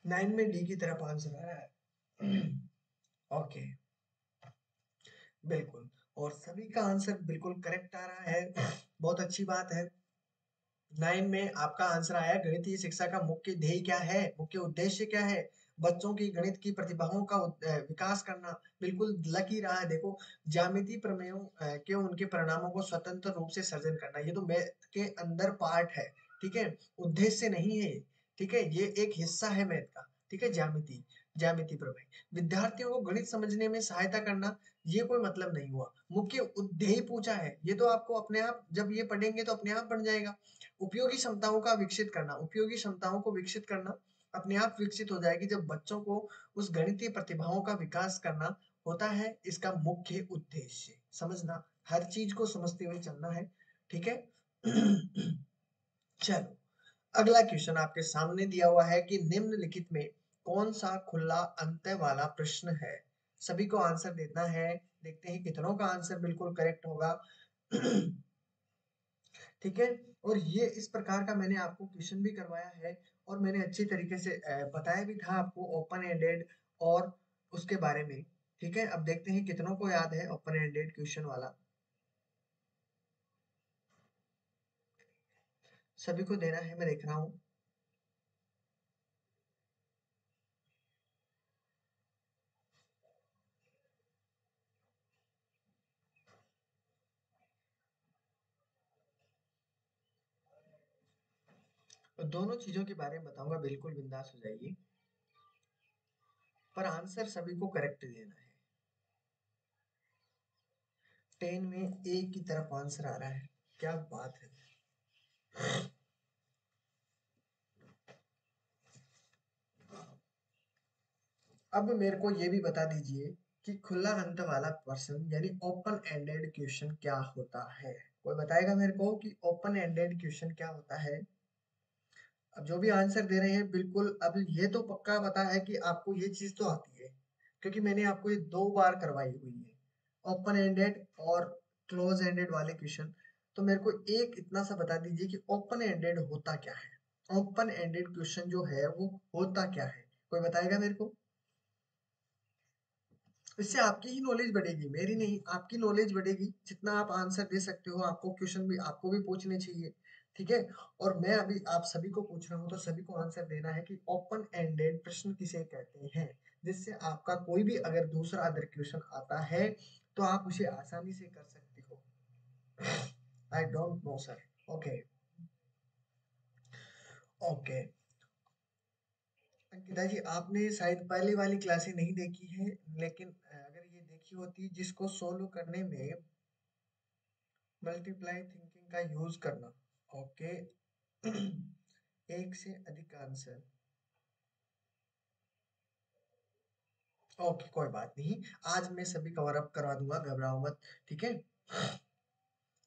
S1: 9 में डी की तरफ आंसर आ रहा है। ओके, बिल्कुल, और सभी का आंसर बिल्कुल करेक्ट आ रहा है, बहुत अच्छी बात है। 9 में आपका आंसर आया, गणितीय शिक्षा का मुख्य ध्येय क्या है, मुख्य उद्देश्य क्या है? बच्चों की गणित की प्रतिभाओं का विकास करना बिल्कुल लग ही रहा है। देखो, ज्यामिति प्रमेयों के उनके परिणामों को स्वतंत्र रूप से सर्जन करना, ये तो मैथ के अंदर पार्ट है, ठीक है, उद्देश्य नहीं है ये, ठीक है, ये एक हिस्सा है मैथ का, ठीक है, ज्यामिति ज्यामिति प्रमेय। विद्यार्थियों को गणित समझने में सहायता करना, ये कोई मतलब नहीं हुआ। मुख्य उद्देश्य पूछा है, ये तो आपको अपने आप जब ये पढ़ेंगे तो अपने आप बन जाएगा। उपयोगी क्षमताओं का विकसित करना, उपयोगी क्षमताओं को विकसित करना अपने आप विकसित हो जाएगी जब बच्चों को उस गणितीय प्रतिभाओं का विकास करना होता है इसका मुख्य उद्देश्य। समझना, हर चीज को समझते हुए चलना है, ठीक है। चलो, अगला क्वेश्चन आपके सामने दिया हुआ है कि निम्नलिखित में कौन सा खुला अंत वाला प्रश्न है। सभी को आंसर देना है, देखते हैं कितनों का आंसर बिल्कुल करेक्ट होगा। ठीक है, और ये इस प्रकार का मैंने आपको क्वेश्चन भी करवाया है और मैंने अच्छी तरीके से बताया भी था आपको ओपन एंडेड और उसके बारे में। ठीक है, अब देखते हैं कितनों को याद है ओपन एंडेड क्वेश्चन वाला। सभी को देना है, मैं देख रहा हूँ। तो दोनों चीजों के बारे में बताऊंगा, बिल्कुल बिंदास हो जाइए, पर आंसर सभी को करेक्ट देना है। 10 में एक की तरफ आंसर आ रहा है, क्या बात है। अब मेरे को ये भी बता दीजिए कि खुला अंत वाला प्रश्न यानी ओपन एंडेड क्वेश्चन क्या होता है। कोई बताएगा मेरे को कि ओपन एंडेड क्वेश्चन क्या होता है। अब जो भी आंसर दे रहे हैं बिल्कुल, अब ये तो पक्का पता है कि आपको ये चीज तो आती है, क्योंकि मैंने आपको ये 2 बार करवाई हुई है ओपन एंडेड और क्लोज एंडेड वाले क्वेश्चन। तो मेरे को एक इतना सा बता दीजिए कि ओपन एंडेड होता क्या है। ओपन एंडेड क्वेश्चन जो है वो होता क्या है, कोई बताएगा मेरे को। इससे आपकी ही नॉलेज बढ़ेगी, मेरी नहीं, आपकी नॉलेज बढ़ेगी। जितना आप आंसर दे सकते हो, आपको क्वेश्चन भी आपको भी पूछने चाहिए, ठीक है। और मैं अभी आप सभी को पूछ रहा हूँ तो सभी को आंसर देना है कि ओपन एंडेड प्रश्न किसे कहते हैं, जिससे आपका कोई भी अगर दूसरा अदर क्वेश्चन आता है तो आप उसे आसानी से कर सकते हो। I don't know sir. Okay, okay. Ankita ji, आपने शायद पहली वाली क्लासें नहीं देखी है, लेकिन अगर ये देखी होती जिसको सोल्व करने में मल्टीप्लाई थिंकिंग का यूज करना। ओके। एक से अधिक आंसर। ओके, कोई बात नहीं, आज मैं सभी कवर अप करवा दूंगा, घबराओ मत, ठीक है।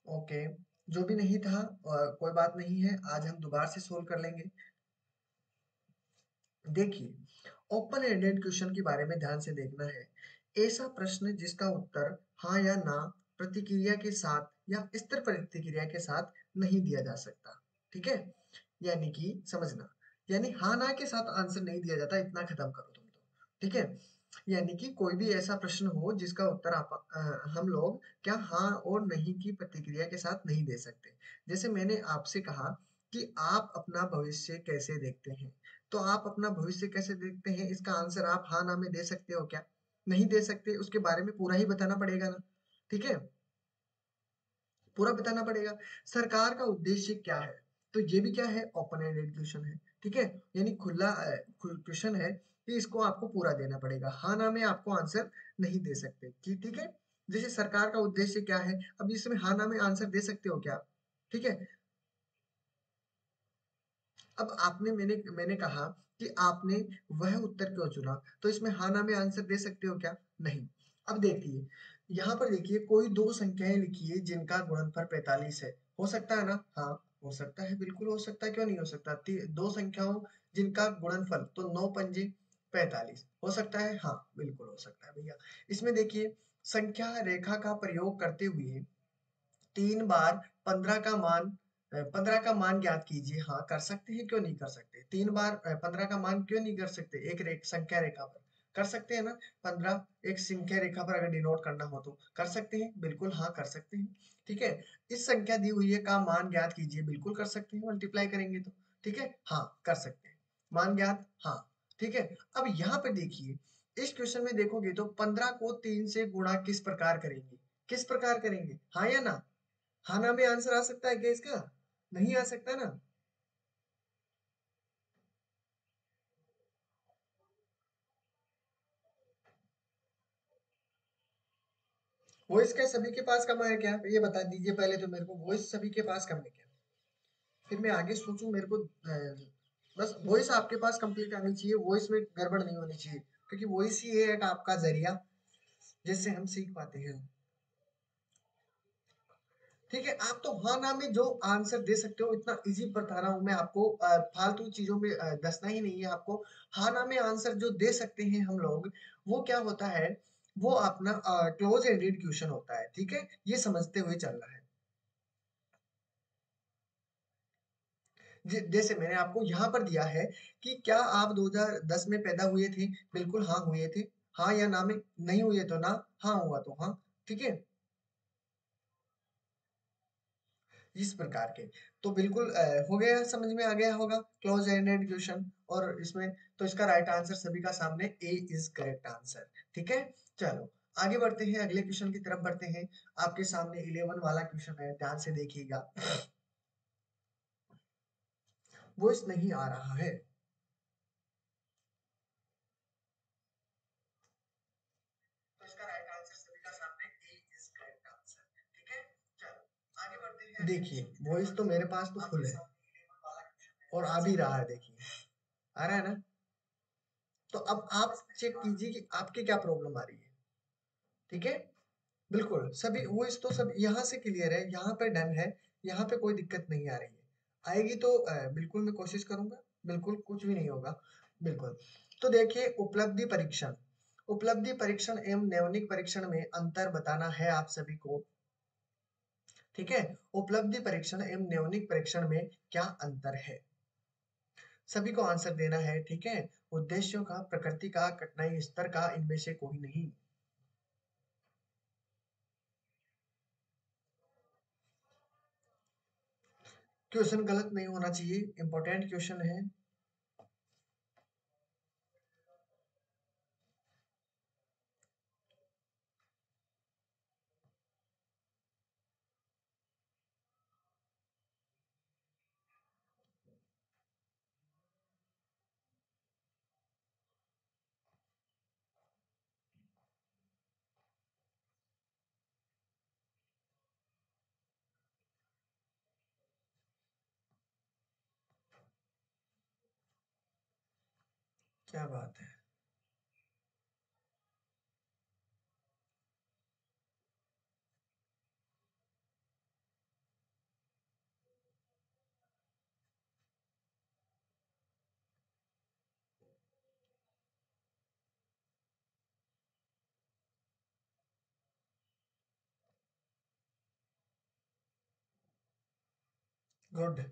S1: ओके, जो भी नहीं था कोई बात नहीं है, आज हम दोबारा से सोल्व कर लेंगे। देखिए, ओपन एंडेड क्वेश्चन के बारे में ध्यान से देखना है। ऐसा प्रश्न जिसका उत्तर हाँ या ना प्रतिक्रिया के साथ या स्थिर प्रतिक्रिया के साथ नहीं दिया जा सकता, ठीक है। यानी कि समझना, यानी हाँ ना के साथ आंसर नहीं दिया जाता, इतना खत्म करो तुम तो, ठीक है। यानी कि कोई भी ऐसा प्रश्न हो जिसका उत्तर हम लोग क्या हाँ और नहीं की प्रतिक्रिया के साथ नहीं दे सकते। जैसे मैंने आपसे कहा कि आप अपना भविष्य कैसे देखते हैं, तो आप अपना भविष्य कैसे देखते हैं इसका आंसर आप हाँ ना में दे सकते हो क्या? नहीं दे सकते, उसके बारे में पूरा ही बताना पड़ेगा ना, ठीक है, पूरा बताना पड़ेगा। सरकार का उद्देश्य क्या है, तो ये भी क्या है, ओपन एंडेड क्वेश्चन है, ठीक है। यानी खुला क्वेश्चन है कि इसको आपको पूरा देना पड़ेगा, हाँ ना में आपको आंसर नहीं दे सकते, ठीक है। जैसे सरकार का उद्देश्य क्या है, अब इसमें हाँ ना में आंसर दे सकते हो क्या, ठीक है। अब आपने मैंने मैंने कहा कि आपने वह उत्तर क्यों चुना, तो इसमें हाँ ना में आंसर दे सकते हो क्या, नहीं। अब देखिए, यहाँ पर देखिए कोई दो संख्याएं लिखिए जिनका गुणनफल 45 है, हो सकता है ना, हाँ हो सकता है, बिल्कुल हो सकता है, क्यों नहीं हो सकता। दो संख्याओं जिनका गुणनफल तो 9 पंजे 45 हो सकता है, हाँ बिल्कुल हो सकता है भैया। इसमें देखिए, संख्या रेखा का प्रयोग करते हुए 3 बार 15 का मान 15 का मान ज्ञात कीजिए, हाँ कर सकते हैं, क्यों नहीं कर सकते। 3 बार 15 का मान क्यों नहीं कर सकते, एक संख्या रेखा पर कर सकते हैं ना। 15 एक संख्या रेखा पर अगर डिनोट करना हो तो कर सकते हैं, बिल्कुल हाँ कर सकते हैं, ठीक है। इस संख्या दी हुई है का मान ज्ञात कीजिए, बिल्कुल कर सकते हैं, मल्टीप्लाई करेंगे तो, ठीक है, हाँ कर सकते हैं, मान ज्ञात, हाँ, ठीक है। अब यहाँ पे देखिए, इस क्वेश्चन में देखोगे तो 15 को 3 से गुणा किस प्रकार करेंगे, किस प्रकार करेंगे, हाँ या ना? हाँ ना में आंसर आ सकता है क्या इसका? नहीं आ सकता ना। वॉइस क्या सभी के पास कम है क्या, ये बता दीजिए पहले तो मेरे को, वॉइस सभी के पास कम है क्या? फिर मैं आगे सोचूं, मेरे को बस वॉइस आपके पास कंप्लीट आनी चाहिए, वॉइस में गड़बड़ नहीं होनी चाहिए, क्योंकि वॉइस ही है एक आपका जरिया जिससे हम सीख पाते हैं। ठीक है, आप तो हाँ ना में जो आंसर दे सकते हो, इतना इजी बता रहा हूं मैं आपको, फालतू चीजों में दसना ही नहीं है आपको। हाँ ना में आंसर जो दे सकते हैं हम लोग, वो क्या होता है, वो अपना क्लोज एंडेड क्वेश्चन होता है, ठीक है, ये समझते हुए चलना है। जैसे मैंने आपको यहाँ पर दिया है कि क्या आप 2010 में पैदा हुए थे, बिल्कुल हाँ हुए थे, हाँ या ना में, नहीं हुए तो ना, हाँ हुआ तो हाँ, ठीक है, इस प्रकार के। तो बिल्कुल हो गया, समझ में आ गया होगा क्लोज एंडेड क्वेश्चन, और इसमें तो इसका राइट आंसर सभी का सामने ए इज करेक्ट आंसर, ठीक है। चलो आगे बढ़ते हैं, अगले क्वेश्चन की तरफ बढ़ते हैं। आपके सामने 11 वाला क्वेश्चन है, ध्यान से देखिएगा। वो इस नहीं आ रहा है। तो इसका राइट आंसर सभी का सामने ए इज करेक्ट आंसर, ठीक है। चलो आगे बढ़ते हैं। देखिए वॉइस तो मेरे पास तो फुल है और आ भी रहा है, देखिए आ रहा है ना। तो अब आप चेक कीजिए कि आपके क्या प्रॉब्लम आ रही है, ठीक है। बिल्कुल सभी वॉइस तो सब यहाँ से क्लियर है, यहाँ पे डन है, यहाँ पे कोई दिक्कत नहीं आ रही है। आएगी तो बिल्कुल मैं कोशिश करूंगा, बिल्कुल कुछ भी नहीं होगा, बिल्कुल। तो देखिए उपलब्धि परीक्षण, उपलब्धि परीक्षण एवं नैवनिक परीक्षण में अंतर बताना है आप सभी को, ठीक है। उपलब्धि परीक्षण एवं नैवनिक परीक्षण में क्या अंतर है, सभी को आंसर देना है, ठीक है। उद्देश्यों का, प्रकृति का, कठिनाई स्तर का, इनमें से कोई नहीं। क्वेश्चन गलत नहीं होना चाहिए, इंपॉर्टेंट क्वेश्चन है। क्या बात है। गुड।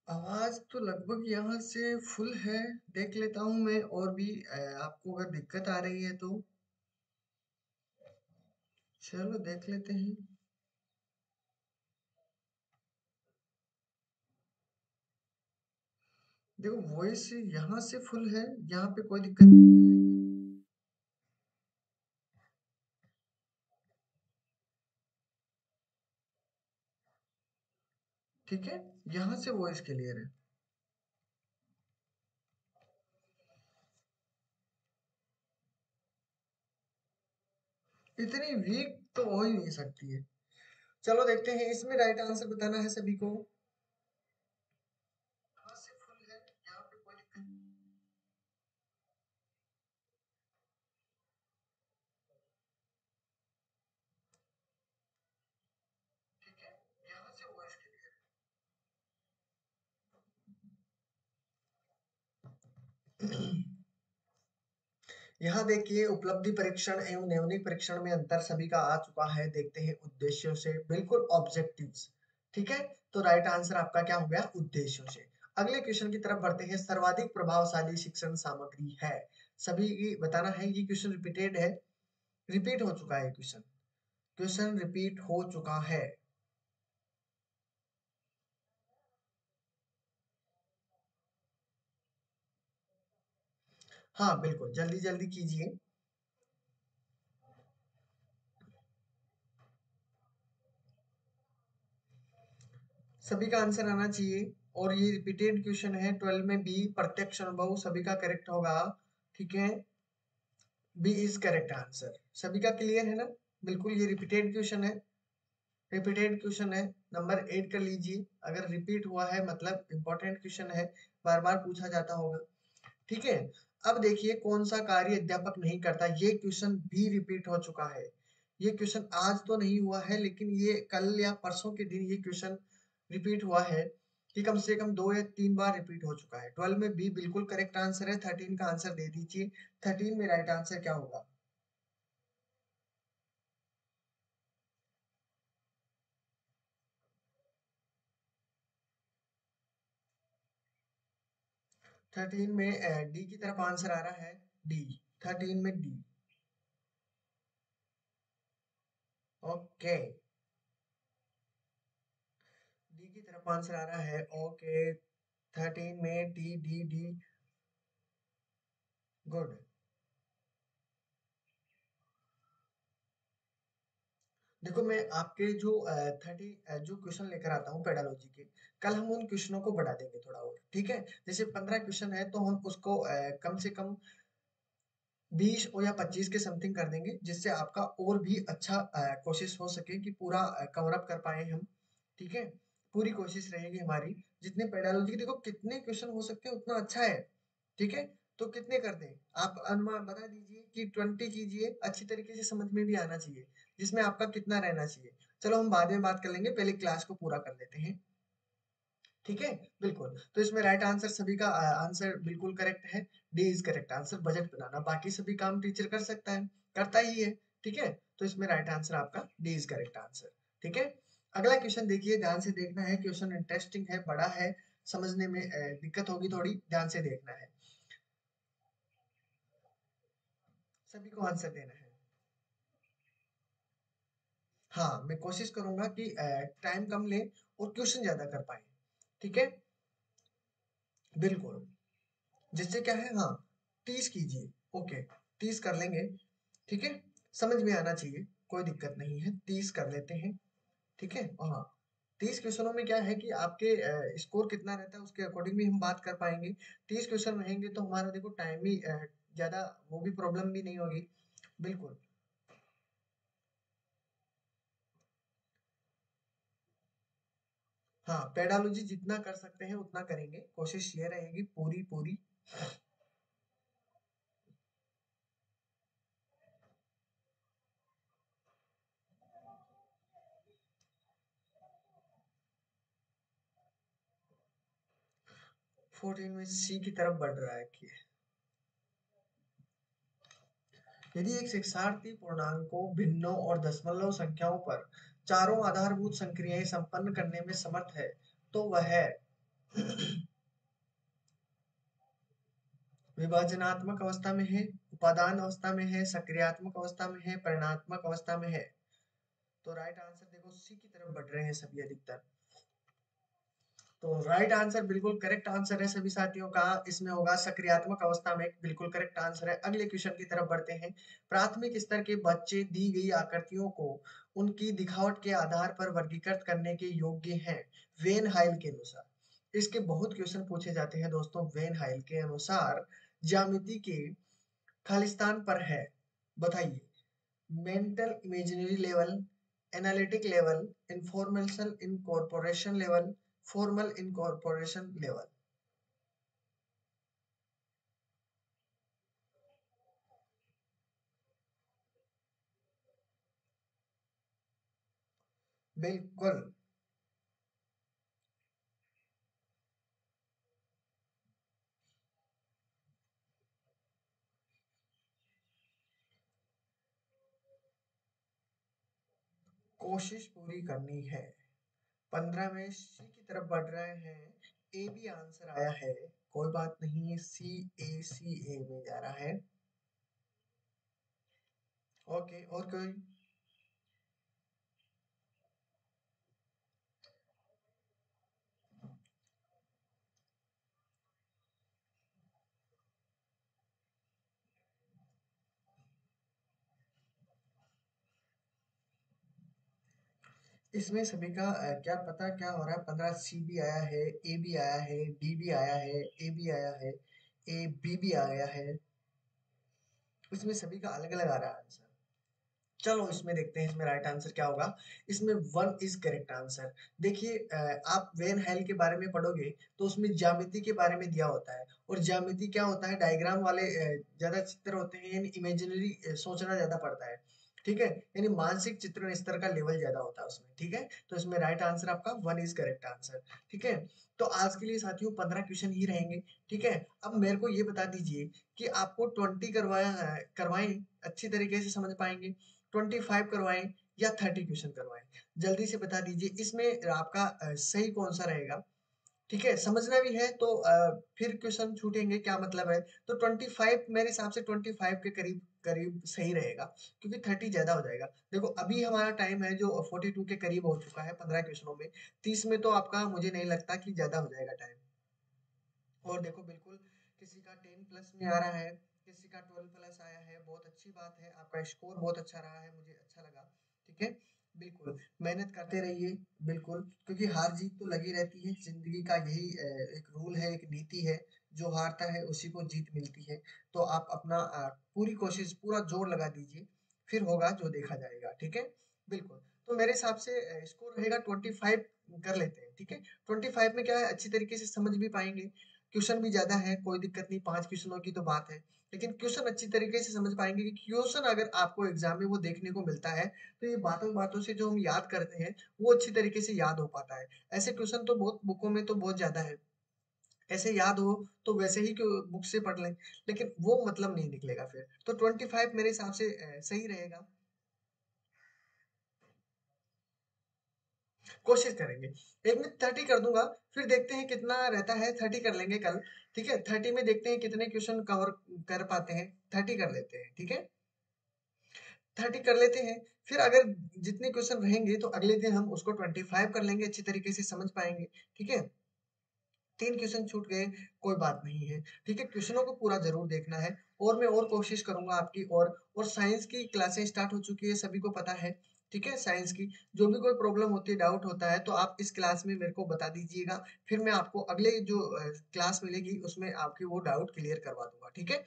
S1: आवाज तो लगभग यहाँ से फुल है, देख लेता हूँ मैं, और भी आपको अगर दिक्कत आ रही है तो चलो देख लेते हैं। देखो वॉइस यहाँ से फुल है, यहाँ पे कोई दिक्कत नहीं आ रही है, ठीक है, यहाँ से वॉइस क्लियर है। इतनी वीक तो हो ही नहीं सकती है। चलो देखते हैं, इसमें राइट आंसर बताना है सभी को। यहाँ से फुल है, यहाँ पे कोई दिक्कत नहीं, ठीक है, यहाँ से वॉइस क्लियर है। यहाँ देखिए उपलब्धि परीक्षण एवं नैवनिक परीक्षण में अंतर सभी का आ चुका है, देखते हैं उद्देश्यों से, बिल्कुल ऑब्जेक्टिव्स, ठीक है। तो राइट आंसर आपका क्या हो गया, उद्देश्यों से। अगले क्वेश्चन की तरफ बढ़ते हैं, सर्वाधिक प्रभावशाली शिक्षण सामग्री है, सभी की बताना है। ये क्वेश्चन रिपीटेड है, रिपीट हो चुका है क्वेश्चन, क्वेश्चन रिपीट हो चुका है। हाँ बिल्कुल, जल्दी जल्दी कीजिए। सभी का आंसर आना चाहिए। और ये रिपीटेड क्वेश्चन है 12 में बी, प्रत्यक्ष अनुभव सभी का करेक्ट होगा। ठीक है, बी इज करेक्ट आंसर। सभी का क्लियर है ना? बिल्कुल, ये रिपीटेड क्वेश्चन है। रिपीटेड क्वेश्चन है, नंबर 8 कर लीजिए। अगर रिपीट हुआ है मतलब इंपॉर्टेंट क्वेश्चन है, बार बार पूछा जाता होगा। ठीक है, अब देखिए कौन सा कार्य अध्यापक नहीं करता। ये क्वेश्चन भी रिपीट हो चुका है। ये क्वेश्चन आज तो नहीं हुआ है, लेकिन ये कल या परसों के दिन ये क्वेश्चन रिपीट हुआ है कि कम से कम 2 या 3 बार रिपीट हो चुका है। 12 में बी बिल्कुल करेक्ट आंसर है। 13 का आंसर दे दीजिए। 13 में राइट आंसर क्या होगा? 13 में डी की तरफ आंसर आ रहा है। डी, 13 में डी। ओके, डी की तरफ आंसर आ रहा है। ओके, 13 में डी डी डी। गुड। देखो, मैं आपके जो 30 जो क्वेश्चन लेकर आता हूँ पेडालॉजी के, कल हम उन क्वेश्चनों को बढ़ा देंगे थोड़ा और। ठीक है, जैसे 15 क्वेश्चन है तो हम उसको कम से कम 20 और या 25 के समथिंग कर देंगे, जिससे आपका और भी अच्छा कोशिश हो सके कि पूरा कवर अप कर पाए हम। ठीक है, पूरी कोशिश रहेगी हमारी। जितने पेडालॉजी के देखो कितने क्वेश्चन हो सकते हैं उतना अच्छा है। ठीक है, तो कितने कर दें? आप अनुमान बता दीजिए कि 20 कीजिए, अच्छी तरीके से समझ में भी आना चाहिए, जिसमें आपका कितना रहना चाहिए। चलो हम बाद में बात कर लेंगे, पहले क्लास को पूरा कर लेते हैं। ठीक है, बिल्कुल। तो इसमें राइट आंसर सभी का आंसर बिल्कुल करेक्ट है। D is correct answer. Budget बनाना बाकी सभी काम टीचर कर सकता है, करता ही है। ठीक है, तो इसमें राइट आंसर आपका डी इज करेक्ट आंसर। ठीक है, अगला क्वेश्चन देखिए, ध्यान से देखना है। क्वेश्चन इंटरेस्टिंग है, बड़ा है, समझने में दिक्कत होगी थोड़ी, ध्यान से देखना है। सभी को आंसर देना है। हाँ, मैं कोशिश करूंगा कि टाइम कम ले और क्वेश्चन ज्यादा कर पाए। ठीक है, बिल्कुल। जिससे क्या है, हाँ, 30 कीजिए। ओके, 30 कर लेंगे। ठीक है, समझ में आना चाहिए, कोई दिक्कत नहीं है, 30 कर लेते हैं। ठीक है, हाँ, 30 क्वेश्चनों में क्या है कि आपके स्कोर कितना रहता है उसके अकॉर्डिंग भी हम बात कर पाएंगे। 30 क्वेश्चन रहेंगे तो हमारा देखो टाइम भी ज्यादा, वो भी प्रॉब्लम भी नहीं होगी। बिल्कुल। हाँ, पेडालॉजी जितना कर सकते हैं उतना करेंगे, कोशिश ये रहेगी पूरी पूरी। 14 में सी की तरफ बढ़ रहा है कि यदि एक शिक्षार्थी पूर्णांकों, भिन्नों और दशमलव संख्याओं पर चारों आधारभूत संक्रियाएं संपन्न करने में समर्थ है, तो वह विभाजनात्मक अवस्था में है, उपादान अवस्था में है, सक्रियात्मक अवस्था में है, परिणात्मक अवस्था में है। तो राइट आंसर देखो सी की तरफ बढ़ रहे हैं सभी अधिकतर। तो राइट आंसर बिल्कुल करेक्ट आंसर है सभी साथियों का। इसमें होगा सक्रियात्मक अवस्था में, बिल्कुल करेक्ट आंसर है। अगले क्वेश्चन की तरफ बढ़ते हैं। प्राथमिक स्तर के बच्चे दी गई आकृतियों को उनकी दिखावट के आधार पर वर्गीकृत करने के योग्य हैं, वेन हाइल के अनुसार। इसके बहुत क्वेश्चन पूछे जाते हैं दोस्तों। वेन हाइल के अनुसार ज्यामिति के खालिस्तान पर है, बताइए। Mental imaginary level, analytic level, information incorporation level, formal incorporation level. बिल्कुल। कोशिश पूरी करनी है। 15 में सी की तरफ बढ़ रहे हैं। ए भी आंसर आया है, कोई बात नहीं, सी ए में जा रहा है। ओके, और कोई? इसमें सभी का क्या पता क्या हो रहा है। 15 सी भी आया है, ए भी आया है, डी भी आया है, ए भी आया है, ए बी भी आ गया है। इसमें सभी का अलग अलग आ रहा है आंसर। चलो इसमें देखते हैं इसमें राइट आंसर क्या होगा। इसमें वन इज करेक्ट आंसर। देखिए आप वेन हेल के बारे में पढ़ोगे तो उसमें ज्यामिति के बारे में दिया होता है, और ज्यामिति क्या होता है, डायग्राम वाले ज्यादा चित्र होते हैं, यानी इमेजिनरी सोचना ज्यादा पड़ता है। ठीक है, यानी मानसिक चित्रण स्तर का लेवल ज्यादा होता है उसमें। ठीक है, तो इसमें राइट आंसर आपका वन इज करेक्ट आंसर। ठीक है, तो आज के लिए साथियों 15 क्वेश्चन ही रहेंगे। ठीक है, अब मेरे को ये बता दीजिए कि आपको 20 करवाएं, अच्छी तरीके से समझ पाएंगे, 25 करवाएं या 30 क्वेश्चन करवाएं। जल्दी से बता दीजिए इसमें आपका सही कौन सा रहेगा। ठीक है, समझना भी है तो फिर क्वेश्चन छूटेंगे, क्या मतलब है। तो 25 मेरे हिसाब से 25 के करीब करीब सही रहेगा, क्योंकि 30 ज्यादा हो जाएगा। देखो अभी हमारा टाइम है जो 42 के करीब हो चुका है 15 क्वेश्चनों में। 30 में तो आपका मुझे नहीं लगता कि ज्यादा हो जाएगा टाइम। और देखो बिल्कुल किसी का 10 प्लस में आ रहा है, किसी का 12 प्लस आया है, बहुत अच्छी बात है, आपका स्कोर बहुत अच्छा रहा है, मुझे अच्छा लगा। ठीक है, बिल्कुल मेहनत करते रहिए। बिल्कुल, क्योंकि हार जीत तो लगी रहती है, जिंदगी का यही एक रूल है, एक नीति है। जो हारता है उसी को जीत मिलती है। तो आप अपना पूरी कोशिश, पूरा जोर लगा दीजिए, फिर होगा जो देखा जाएगा। ठीक है, बिल्कुल। तो मेरे हिसाब से स्कोर रहेगा 25 कर लेते हैं। ठीक है, 25 में क्या है, अच्छी तरीके से समझ भी पाएंगे। क्वेश्चन भी ज्यादा है, कोई दिक्कत नहीं, 5 क्वेश्चनों की तो बात है। लेकिन क्वेश्चन अच्छी तरीके से समझ पाएंगे कि क्वेश्चन अगर आपको एग्जाम में वो देखने को मिलता है, तो ये बातों बातों से जो हम याद करते हैं वो अच्छी तरीके से याद हो पाता है। ऐसे क्वेश्चन तो बहुत बुकों में तो बहुत ज्यादा है, ऐसे याद हो तो वैसे ही बुक से पढ़ लें, लेकिन वो मतलब नहीं निकलेगा फिर। तो 25 मेरे हिसाब से सही रहेगा। कोशिश करेंगे, एक में 30 कर दूंगा, फिर देखते हैं कितना रहता है। 30 कर लेंगे कल। ठीक है, 30 में देखते हैं कितने क्वेश्चन कवर कर पाते हैं। 30 कर लेते हैं। ठीक है, 30 कर लेते हैं। फिर अगर जितने क्वेश्चन रहेंगे तो अगले दिन हम उसको 25 कर लेंगे, अच्छी तरीके से समझ पाएंगे। ठीक है, 3 क्वेश्चन छूट गए, कोई बात नहीं है। ठीक है, क्वेश्चनों को पूरा जरूर देखना है। और मैं और कोशिश करूंगा आपकी। और साइंस की क्लासें स्टार्ट हो चुकी है, सभी को पता है। ठीक है, साइंस की जो भी कोई प्रॉब्लम होती है, डाउट होता है, तो आप इस क्लास में मेरे को बता दीजिएगा। फिर मैं आपको अगले जो क्लास मिलेगी उसमें आपकी वो डाउट क्लियर करवा दूंगा। ठीक है,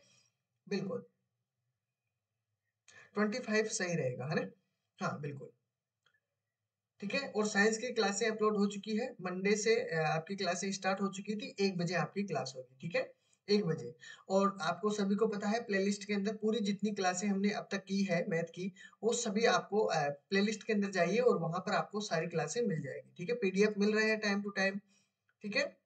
S1: बिल्कुल 25 सही रहेगा, है ना। हाँ बिल्कुल। ठीक है, और साइंस की क्लासें अपलोड हो चुकी है, मंडे से आपकी क्लासें स्टार्ट हो चुकी थी। 1 बजे आपकी क्लास होगी। ठीक है, 1 बजे। और आपको सभी को पता है प्लेलिस्ट के अंदर पूरी जितनी क्लासें हमने अब तक की है मैथ की, वो सभी आपको प्लेलिस्ट के अंदर जाइए और वहां पर आपको सारी क्लासें मिल जाएगी। ठीक है, पीडीएफ मिल रहे हैं टाइम टू टाइम। ठीक है,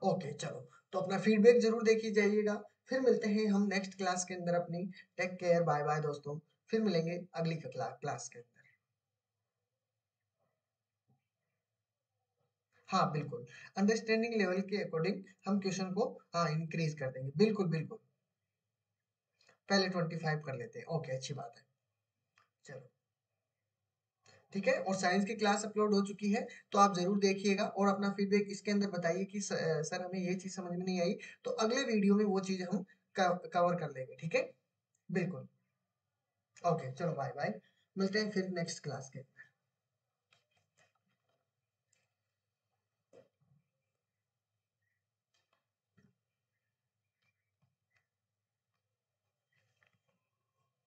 S1: ओके चलो। तो अपना फीडबैक जरूर देखी जाइएगा। फिर मिलते हैं हम नेक्स्ट क्लास के अंदर अपनी। टेक केयर, बाय बाय दोस्तों। फिर मिलेंगे अगली क्लास के अंदर। हाँ बिल्कुल, अंडरस्टैंडिंग लेवल के अकॉर्डिंग हम क्वेश्चन को हाँ इंक्रीज कर देंगे। बिल्कुल बिल्कुल, पहले 25 कर लेते हैं। ओके, अच्छी बात है। चलो ठीक है, और साइंस की क्लास अपलोड हो चुकी है, तो आप जरूर देखिएगा और अपना फीडबैक इसके अंदर बताइए कि सर हमें ये चीज समझ में नहीं आई। तो अगले वीडियो में वो चीज हम कवर कर लेंगे। ठीक है, बिल्कुल। ओके चलो, बाय बाय, मिलते हैं फिर नेक्स्ट क्लास के।